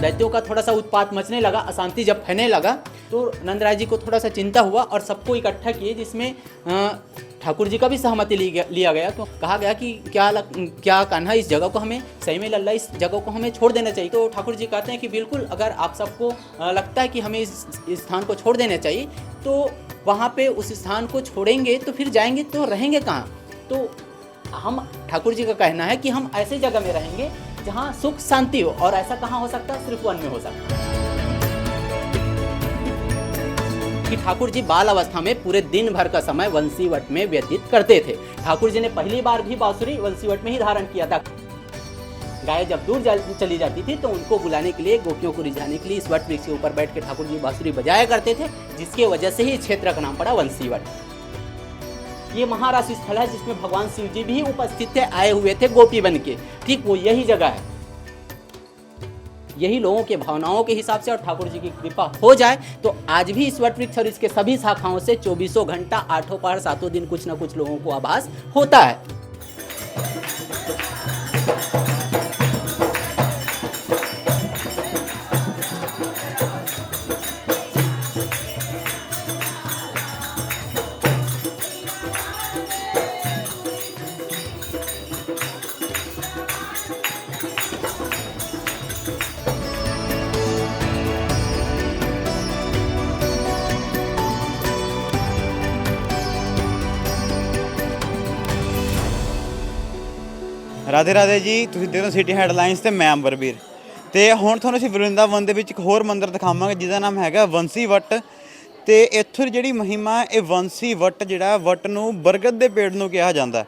दैत्यों का थोड़ा सा उत्पात मचने लगा, अशांति जब फैलने लगा, तो नंदराय जी को थोड़ा सा चिंता हुआ और सबको इकट्ठा किए, जिसमें ठाकुर जी का भी सहमति लिया गया। तो कहा गया कि क्या कान्हा, इस जगह को हमें सही में लल्ला, इस जगह को हमें छोड़ देना चाहिए। तो ठाकुर जी कहते हैं कि बिल्कुल, अगर आप सबको लगता है कि हमें इस स्थान को छोड़ देना चाहिए, तो वहाँ पे उस स्थान को छोड़ेंगे तो फिर जाएंगे तो रहेंगे कहाँ। तो हम, ठाकुर जी का कहना है कि हम ऐसे जगह में रहेंगे जहाँ सुख शांति हो, और ऐसा कहाँ हो सकता है, सिर्फ वन में हो सकता है। कि ठाकुर जी बाल अवस्था में पूरे दिन भर का समय वंशीवट में व्यतीत करते थे। ठाकुर जी ने पहली बार भी बांसुरी वंशीवट में ही धारण किया था। गाय जब दूर चली जाती थी तो उनको बुलाने के लिए, गोपियों को रिझाने के लिए इस वट वृक्ष के ऊपर बैठ के ठाकुर जी बांसुरी बजाया करते थे, जिसके वजह से ही क्षेत्र का नाम पड़ा वंशीवट। ये महाराशि स्थल है जिसमें भगवान शिव जी भी उपस्थित थे, आए हुए थे गोपी बन के। ठीक वो यही जगह है। यही लोगों के भावनाओं के हिसाब से और ठाकुर जी की कृपा हो जाए तो आज भी इस वट वृक्ष और इसके सभी शाखाओं से 24 घंटा 8 पहर 7 दिन कुछ न कुछ लोगों को आभास होता है। राधे राधे जी, ਤੁਸੀਂ ਦੇਖਦੇ ਹੋ ਸਿਟੀ ਹੈਡਲਾਈਨਸ ਤੇ ਮੈਂ ਅੰਬਰਵੀਰ। ਤੇ ਹੁਣ ਤੁਹਾਨੂੰ ਅਸੀਂ ਵਰਿੰਦਾਵਨ ਦੇ ਵਿੱਚ ਇੱਕ ਹੋਰ ਮੰਦਿਰ ਦਿਖਾਵਾਂਗੇ ਜਿਹਦਾ ਨਾਮ ਹੈਗਾ ਵੰਸੀ ਵਟ। ਤੇ ਇੱਥੋਂ ਦੀ ਜਿਹੜੀ ਮਹਿਮਾ, ਇਹ ਵੰਸੀ ਵਟ ਜਿਹੜਾ ਵਟ ਨੂੰ ਬਰਗਦ ਦੇ ਪੇੜ ਨੂੰ ਕਿਹਾ ਜਾਂਦਾ।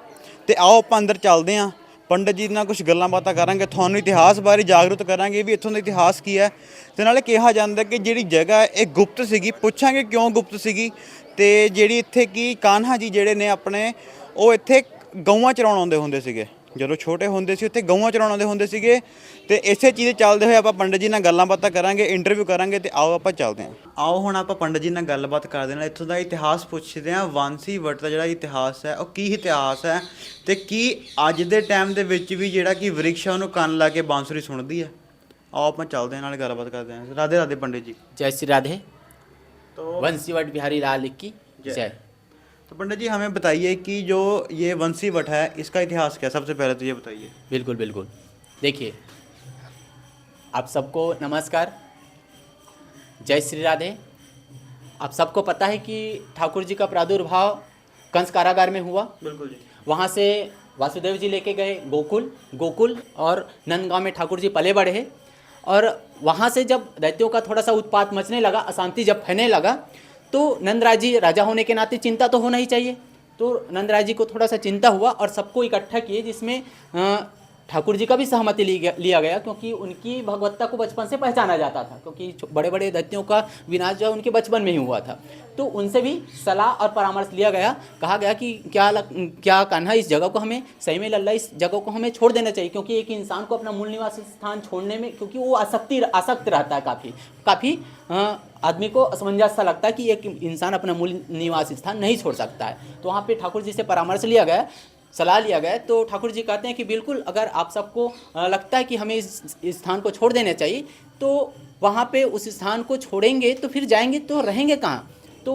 ਤੇ ਆਓ ਆਪਾਂ ਅੰਦਰ ਚੱਲਦੇ ਹਾਂ, ਪੰਡਤ ਜੀ ਨਾਲ ਕੁਝ ਗੱਲਾਂ ਬਾਤਾਂ ਕਰਾਂਗੇ, ਤੁਹਾਨੂੰ ਇਤਿਹਾਸ ਬਾਰੇ ਜਾਗਰੂਕ ਕਰਾਂਗੇ ਵੀ ਇੱਥੋਂ ਦਾ ਇਤਿਹਾਸ ਕੀ ਹੈ। ਤੇ ਨਾਲੇ ਕਿਹਾ ਜਾਂਦਾ ਕਿ ਜਿਹੜੀ ਜਗ੍ਹਾ ਇਹ ਗੁਪਤ ਸੀਗੀ, ਪੁੱਛਾਂਗੇ ਕਿਉਂ ਗੁਪਤ ਸੀਗੀ। ਤੇ ਜਿਹੜੀ ਇੱਥੇ ਕੀ ਕਾਨਹਾ ਜੀ ਜਿਹੜੇ ਨੇ ਆਪਣੇ, ਉਹ ਇੱਥੇ ਗਊਆਂ ਚਰਾਉਣ ਆਉਂਦੇ ਹੁੰਦੇ ਸੀਗੇ। ਜਦੋਂ ਛੋਟੇ ਹੁੰਦੇ ਸੀ ਉੱਥੇ ਗਊਆਂ ਚਰਾਉਣ ਆਉਂਦੇ ਹੁੰਦੇ ਸੀਗੇ। ਤੇ ਇਸੇ ਚੀਜ਼ ਚੱਲਦੇ ਹੋਏ ਆਪਾਂ ਪੰਡਤ ਜੀ ਨਾਲ ਗੱਲਾਂ ਬਾਤਾਂ ਕਰਾਂਗੇ, ਇੰਟਰਵਿਊ ਕਰਾਂਗੇ। ਤੇ ਆਓ ਆਪਾਂ ਚੱਲਦੇ ਹਾਂ। ਆਓ ਹੁਣ ਆਪਾਂ ਪੰਡਤ ਜੀ ਨਾਲ ਗੱਲਬਾਤ ਕਰਦੇ ਨਾਲ ਇੱਥੋਂ ਦਾ ਇਤਿਹਾਸ ਪੁੱਛਦੇ ਹਾਂ। ਵਾਂਸੀ ਵਟ ਦਾ ਜਿਹੜਾ ਇਤਿਹਾਸ ਹੈ ਉਹ ਕੀ ਇਤਿਹਾਸ ਹੈ, ਤੇ ਕੀ ਅੱਜ ਦੇ ਟਾਈਮ ਦੇ ਵਿੱਚ ਵੀ ਜਿਹੜਾ ਕਿ ਵ੍ਰਿਕਸ਼ ਉਹਨੂੰ ਕੰਨ ਲਾ ਕੇ ਬਾਂਸੁਰੀ ਸੁਣਦੀ ਹੈ। ਆਓ ਆਪਾਂ ਚੱਲਦੇ ਹਾਂ, ਨਾਲੇ ਗੱਲਬਾਤ ਕਰਦੇ ਹਾਂ। राधे राधे पंडित जी। जय श्री राधे। तो वंशीवट बिहारी लाल की जय। तो पंडित जी हमें बताइए कि जो ये वंशीवट है इसका इतिहास क्या है, सबसे पहले तो ये बताइए। बिल्कुल बिल्कुल। देखिए, आप सबको नमस्कार, जय श्री राधे। आप सबको पता है कि ठाकुर जी का प्रादुर्भाव कंस कारागार में हुआ। बिल्कुल जी। वहाँ से वासुदेव जी लेके गए गोकुल और नंदगांव में ठाकुर जी पले बढ़े। और वहाँ से जब दैत्यों का थोड़ा सा उत्पात मचने लगा, अशांति जब फैलने लगा, तो नंदराय जी राजा होने के नाते चिंता तो होना ही चाहिए। तो नंदराय जी को थोड़ा सा चिंता हुआ और सबको इकट्ठा किए, जिसमें ठाकुर जी का भी सहमति लिया गया, क्योंकि उनकी भगवत्ता को बचपन से पहचाना जाता था, क्योंकि बड़े बड़े दैत्यों का विनाश जो है उनके बचपन में ही हुआ था। तो उनसे भी सलाह और परामर्श लिया गया। कहा गया कि क्या कान्हा, इस जगह को हमें सही में लल्ला, इस जगह को हमें छोड़ देना चाहिए, क्योंकि एक इंसान को अपना मूल निवास स्थान छोड़ने में, क्योंकि वो आसक्त रहता है, काफ़ी आदमी को असमंजस सा लगता है कि एक इंसान अपना मूल निवास स्थान नहीं छोड़ सकता है। तो वहाँ पे ठाकुर जी से परामर्श लिया गया, सलाह लिया गया। तो ठाकुर जी कहते हैं कि बिल्कुल, अगर आप सबको लगता है कि हमें इस स्थान को छोड़ देना चाहिए, तो वहाँ पे उस स्थान को छोड़ेंगे तो फिर जाएंगे तो रहेंगे कहाँ। तो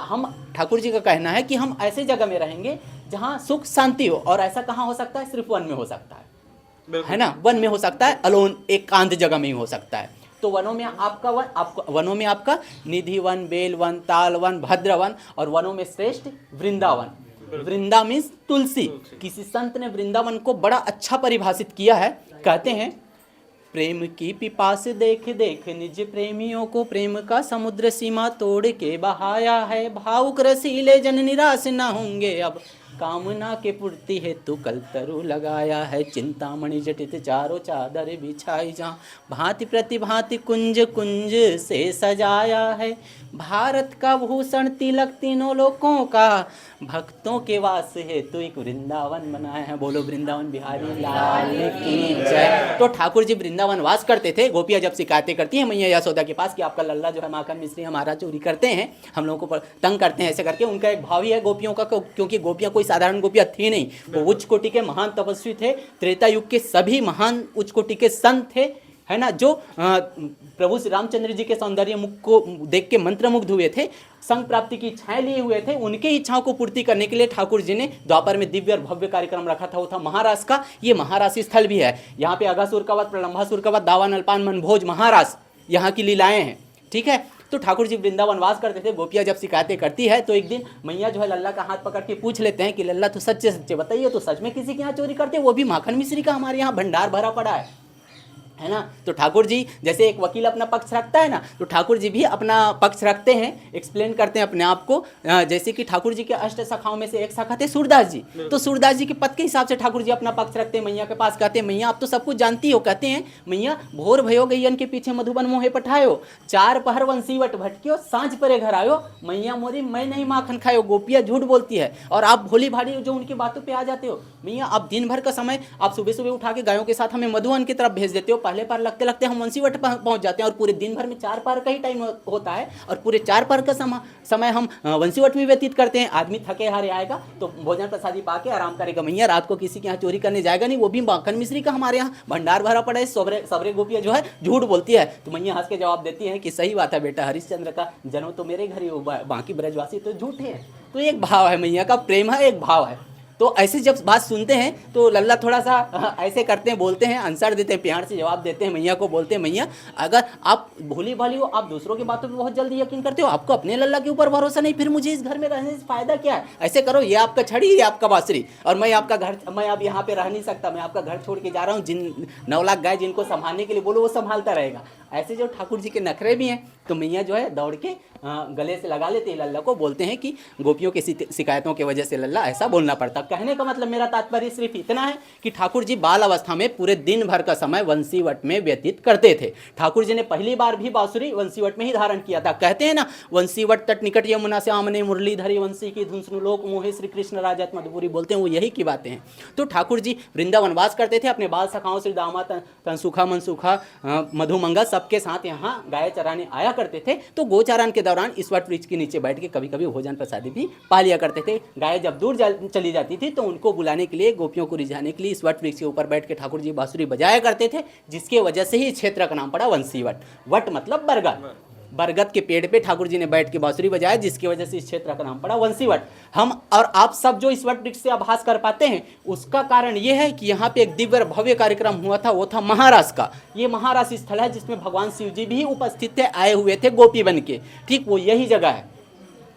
हम, ठाकुर जी का कहना है कि हम ऐसे जगह में रहेंगे जहाँ सुख शांति हो, और ऐसा कहाँ हो सकता है, सिर्फ वन में हो सकता है ना। वन में हो सकता है, अलोन, एकांत जगह में ही हो सकता है। तो वनों में आपका निधि वन, बेल वन, ताल वन, भद्र वन, और वनों में श्रेष्ठ वृंदावन। वृंदा मीन्स तुलसी। किसी संत ने वृंदावन को बड़ा अच्छा परिभाषित किया है। कहते हैं, प्रेम की पिपास देख देख निज प्रेमियों को प्रेम का समुद्र सीमा तोड़ के बहाया है। भावुक रसीले जन निराश न होंगे अब, कामना के पूर्ति हेतु कल तरु लगाया है। चिंतामणि जटित चारों चादर बिछाई जहाँ, भांति प्रतिभांति कुंज कुंज से सजाया है। भारत का भूषण तिलक तीनों लोकों का, भक्तों के वास हेतु एक वृंदावन बनाया है। बोलो वृंदावन बिहारी लाल की जय। तो ठाकुर जी वृंदावन वास करते थे। गोपियाँ जब शिकायतें करती हैं मैया यशोदा के पास कि आपका लल्ला जो है माखन मिश्री हमारा चोरी करते हैं, हम लोगों को तंग करते हैं, ऐसे करके उनका एक भाव ही है गोपियों का, क्योंकि गोपियाँ कोई साधारण गोपियाँ थी नहीं। वो उच्च कोटि के महान तपस्वी थे। त्रेता युग के सभी महान उच्च कोटि के संत थे। है ना, जो प्रभु श्री रामचंद्र जी के सौंदर्य मुख को देख के मंत्रमुग्ध हुए थे, संग प्राप्ति की इच्छाएं लिए हुए थे, उनके इच्छाओं को पूर्ति करने के लिए ठाकुर जी ने द्वापर में दिव्य और भव्य कार्यक्रम रखा था। वो था महारास का। ये महारासी स्थल भी है। यहाँ पे अघासुर का वध, प्रलंबासुर का वध, दावा नलपान मनभोज महारास यहाँ की लीलाएं हैं। ठीक है, तो ठाकुर जी वृंदावन वास करते थे। गोपियाँ जब शिकायतें करती है तो एक दिन मैया जो है लल्ला का हाथ पकड़ के पूछ लेते हैं कि लल्ला तो सच्चे सच्चे बताइए, तो सच में किसी के यहाँ चोरी करते, वो भी माखन मिश्री का हमारे यहाँ भंडार भरा पड़ा है ना। तो ठाकुर जी जैसे एक वकील अपना पक्ष रखता है ना, तो ठाकुर जी भी अपना पक्ष रखते हैं, एक्सप्लेन करते हैं अपने आप को। जैसे कि ठाकुर जी के अष्ट शाखाओं में से एक शाखा थे सूरदास जी, तो सूरदास जी के पद के हिसाब से ठाकुर जी अपना पक्ष रखते हैं। मैया के पास कहते हैं मैया आप तो सब कुछ जानती हो, कहते हैं मैया भोर भयो गैयन के पीछे मधुबन मोहे पठायो, 4 पहर वंशीवट भटकियो, सांझ परे घर आयो, मैया मोरी मैं नहीं माखन खायो। गोपियाँ झूठ बोलती है और आप भोली भाली जो उनकी बातों पर आ जाते हो। मैया आप दिन भर का समय आप सुबह सुबह उठा के गायों के साथ हमें मधुबन की तरफ भेज देते हो, पहले पार लगते लगते हम वंशीवट पहुंच जाते हैं और पूरे दिन भर में 4 पार का ही टाइम होता है और पूरे 4 पार का समय हम वंशीवट में व्यतीत करते हैं। आदमी थके हारे आएगा तो भोजन प्रसादी पाके आराम करेगा। मैया रात को किसी के यहाँ चोरी करने जाएगा नहीं, वो भी माखन मिश्री का हमारे यहाँ भंडार भरा पड़ा है। सबरे गोपियाँ जो है झूठ बोलती है। तो मैया हंस के जवाब देती है कि सही बात है बेटा, हरिश्चंद्र का जन्म तो मेरे घर ही हो, बाकी ब्रजवासी तो झूठे हैं। तो एक भाव है, मैया का प्रेम है, एक भाव है। तो ऐसे जब बात सुनते हैं तो लल्ला थोड़ा सा ऐसे करते हैं, बोलते हैं, आंसर देते हैं, प्यार से जवाब देते हैं। मैया को बोलते हैं मैया अगर आप भोली भाली हो, आप दूसरों की बातों पे बहुत जल्दी यकीन करते हो, आपको अपने लल्ला के ऊपर भरोसा नहीं, फिर मुझे इस घर में रहने से फायदा क्या है। ऐसे करो, ये आपका छड़ी, ये आपका बांसुरी, और मैं आपका घर, मैं अब यहाँ पे रह नहीं सकता, मैं आपका घर छोड़ के जा रहा हूँ। जिन 9 लाख गाय जिनको संभालने के लिए बोलो वो संभालता रहेगा। ऐसे जो ठाकुर जी के नखरे भी हैं, तो मैया जो है दौड़ के गले से लगा लेते हैं लल्ला को, बोलते हैं कि गोपियों की शिकायतों की वजह से लल्ला ऐसा बोलना पड़ता। कहने का मतलब मेरा तात्पर्य सिर्फ इतना है कि ठाकुर जी बाल अवस्था में पूरे दिन भर का समय वंशीवट में व्यतीत करते थे। ठाकुर जी ने पहली बार भी बांसुरी वंशीवट में ही धारण किया था। कहते हैं ना, वंशीवट तट निकट यमुना से आमने मुरलीधरी वंशी की धुन सुनु लोक मोहे श्री कृष्ण राजत मधुपुरी, बोलते हैं वो यही की बातें हैं। तो ठाकुर जी वृंदावन वास करते थे, अपने बाल सखाओं श्री दामा तनसुखा मनसुखा मधुमंगा सबके साथ यहाँ गाय चराने आया करते थे। तो गोचारण के दौरान इस वट वृक्ष के नीचे बैठ के कभी कभी भोजन प्रसादी भी पा लिया करते थे। गाय जब दूर चली जाती थी तो उनको बुलाने के लिए, गोपियों को रिझाने के लिए इस वट वृक्ष के ऊपर बैठ के ठाकुर जी बांसुरी बजाया करते थे, जिसके वजह से ही इस क्षेत्र का नाम पड़ा वंशीवट। वट मतलब बरगद, बरगद के पेड़ पे ठाकुर जी ने बैठ के बांसुरी बजाया, जिसकी वजह से इस क्षेत्र का नाम पड़ा वंशीवट। हम और आप सब जो इस वट वृक्ष से आभास कर पाते हैं, उसका कारण यह है कि यहाँ पे एक दिव्य और भव्य कार्यक्रम हुआ था, वो था महारास का। ये महारास स्थल है जिसमें भगवान शिव जी भी उपस्थित थे, आए हुए थे गोपी बन के। ठीक वो यही जगह है,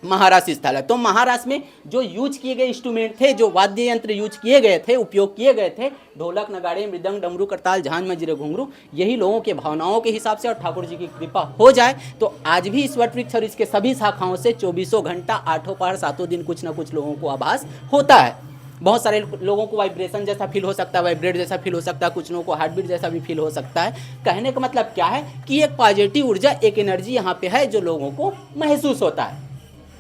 महारास स्थल है। तो महारास में जो यूज किए गए इंस्ट्रूमेंट थे, जो वाद्य यंत्र यूज किए गए थे, उपयोग किए गए थे, ढोलक नगाड़े मृदंग डमरू करताल झांझ मंजीरे घुंघरू, यही लोगों के भावनाओं के हिसाब से और ठाकुर जी की कृपा हो जाए तो आज भी इस वट वृक्ष और इसके सभी शाखाओं से 24 घंटा 8 पहर 7 दिन कुछ ना कुछ लोगों को आभास होता है। बहुत सारे लोगों को वाइब्रेशन जैसा फील हो सकता है, वाइब्रेट जैसा फील हो सकता है, कुछ लोगों को हार्ट बीट जैसा भी फील हो सकता है। कहने का मतलब क्या है कि एक पॉजिटिव ऊर्जा, एक एनर्जी यहाँ पे है जो लोगों को महसूस होता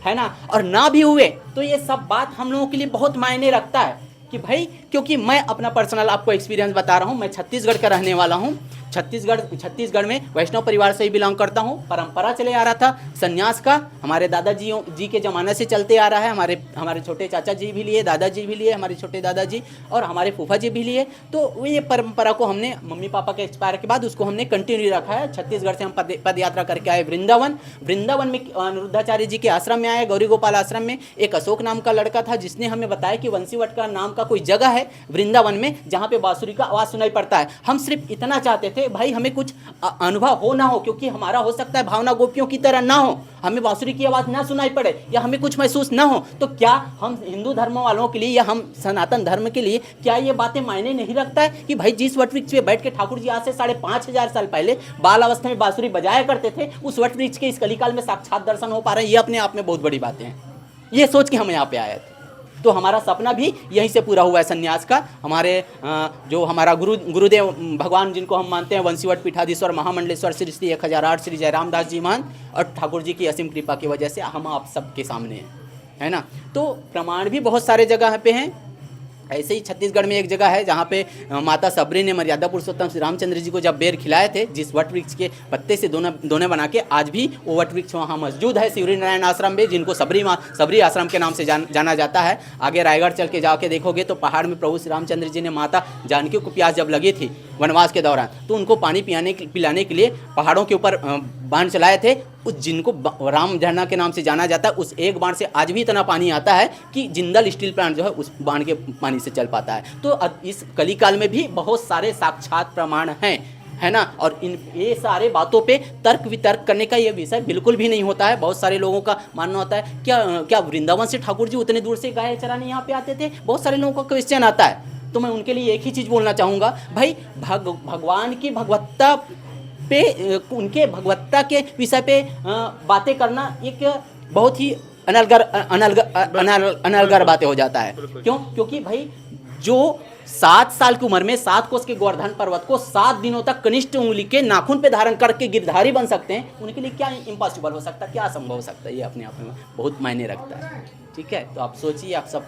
है ना। और ना भी हुए तो ये सब बात हम लोगों के लिए बहुत मायने रखता है कि भाई, क्योंकि मैं अपना पर्सनल आपको एक्सपीरियंस बता रहा हूँ। मैं छत्तीसगढ़ का रहने वाला हूँ। छत्तीसगढ़ में वैष्णव परिवार से ही बिलोंग करता हूँ। परंपरा चले आ रहा था संन्यास का, हमारे दादाजी जी के ज़माने से चलते आ रहा है। हमारे छोटे चाचा जी भी लिए, दादाजी भी लिए, हमारे छोटे दादाजी और हमारे फूफा जी भी लिए। तो ये परंपरा को हमने मम्मी पापा के एक्सपायर के बाद उसको हमने कंटिन्यू रखा है। छत्तीसगढ़ से हम पद यात्रा करके आए वृंदावन में अनिरुद्धाचार्य जी के आश्रम में आए, गौरी गोपाल आश्रम में। एक अशोक नाम का लड़का था जिसने हमें बताया कि वंशीवट का नाम का कोई जगह है वृंदावन में जहाँ पे बांसुरी का आवाज़ सुनाई पड़ता है। हम सिर्फ इतना चाहते थे भाई हमें कुछ अनुभव हो ना हो, क्योंकि हमारा हो सकता है भावना गोपियों की तरह ना हो, हमें बांसुरी की आवाज़ ना सुनाई पड़े या हमें कुछ महसूस ना हो। तो क्या हम हिंदू धर्म वालों के लिए या हम सनातन धर्म के लिए क्या ये बातें मायने नहीं रखता है कि भाई जिस वट वृक्ष पे बैठ के ठाकुर जी आज से 5,500 साल पहले बाल अवस्था में बांसुरी बजाया करते थे, उस वट वृक्ष के इस कलिकाल में साक्षात दर्शन हो पा रहे हैं, ये अपने आप में बहुत बड़ी बातें हैं। ये सोच के हम यहाँ पे आए थे। तो हमारा सपना भी यहीं से पूरा हुआ है संन्यास का। हमारे जो हमारा गुरुदेव भगवान जिनको हम मानते हैं, वंशीवट पीठाधीश्वर महामंडलेश्वर श्री श्री 1008 श्री जयराम दास जी महान और ठाकुर जी की असीम कृपा की वजह से हम आप सबके सामने हैं, है ना। तो प्रमाण भी बहुत सारे जगह पे हैं। ऐसे ही छत्तीसगढ़ में एक जगह है जहाँ पे माता सबरी ने मर्यादा पुरुषोत्तम श्री रामचंद्र जी को जब बेर खिलाए थे, जिस वट वृक्ष के पत्ते से दोने बना के, आज भी वो वट वृक्ष वहाँ मौजूद है शिवरी नारायण आश्रम में, जिनको सबरी आश्रम के नाम से जाना जाता है। आगे रायगढ़ चल के जाके देखोगे तो पहाड़ में प्रभु श्री रामचंद्र जी ने माता जानकी को प्यास जब लगी थी वनवास के दौरान, तो उनको पानी पिलाने के लिए पहाड़ों के ऊपर बांध चलाए थे। उस जिनको राम झरना के नाम से जाना जाता है, उस एक बांध से आज भी इतना पानी आता है कि जिंदल स्टील प्लांट जो है उस बांध के पानी से चल पाता है। तो इस कलिकाल में भी बहुत सारे साक्षात प्रमाण हैं, है ना। और ये सारे बातों पे तर्क वितर्क करने का ये विषय बिल्कुल भी नहीं होता है। बहुत सारे लोगों का मानना होता है क्या वृंदावन से ठाकुर जी उतने दूर से गाय चराने यहाँ पे आते थे? बहुत सारे लोगों का क्वेश्चन आता है। तो मैं उनके लिए एक ही चीज़ बोलना चाहूँगा, भाई भगवान की भगवत्ता पे, उनके भगवत्ता के विषय पे बातें करना एक बहुत ही अनलगर बातें हो जाता है। क्यों? क्योंकि भाई जो 7 साल की उम्र में 7 कोस के गोवर्धन पर्वत को 7 दिनों तक कनिष्ठ उंगली के नाखून पे धारण करके गिरधारी बन सकते हैं, उनके लिए क्या इम्पॉसिबल हो सकता है, क्या असंभव हो सकता है? ये अपने आप में बहुत मायने रखता है। ठीक है, तो आप सोचिए, आप सब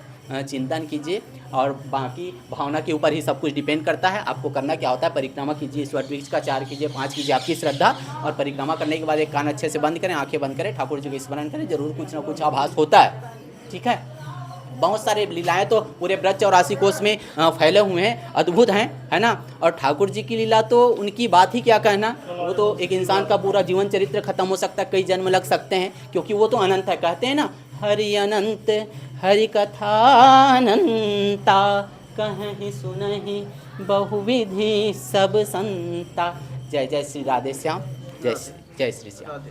चिंतन कीजिए, और बाकी भावना के ऊपर ही सब कुछ डिपेंड करता है। आपको करना क्या होता है, परिक्रमा कीजिए, इस वट वृक्ष का 4 कीजिए, 5 कीजिए, आपकी श्रद्धा। और परिक्रमा करने के बाद एक कान अच्छे से बंद करें, आंखें बंद करें, ठाकुर जी का स्मरण करें, जरूर कुछ ना कुछ आभास होता है। ठीक है, बहुत सारे लीलाएं तो पूरे ब्रज 84 कोस में फैले हुए हैं, अद्भुत हैं, है ना। और ठाकुर जी की लीला तो उनकी बात ही क्या कहना, वो तो एक इंसान का पूरा जीवन चरित्र खत्म हो सकता है, कई जन्म लग सकते हैं, क्योंकि वो तो अनंत है। कहते हैं ना, हरि अनंत हरि कथा अनंता, कहीं सुनहि बहुविधि सब संता। जय जय श्री राधे श्याम, जय श्री श्याम।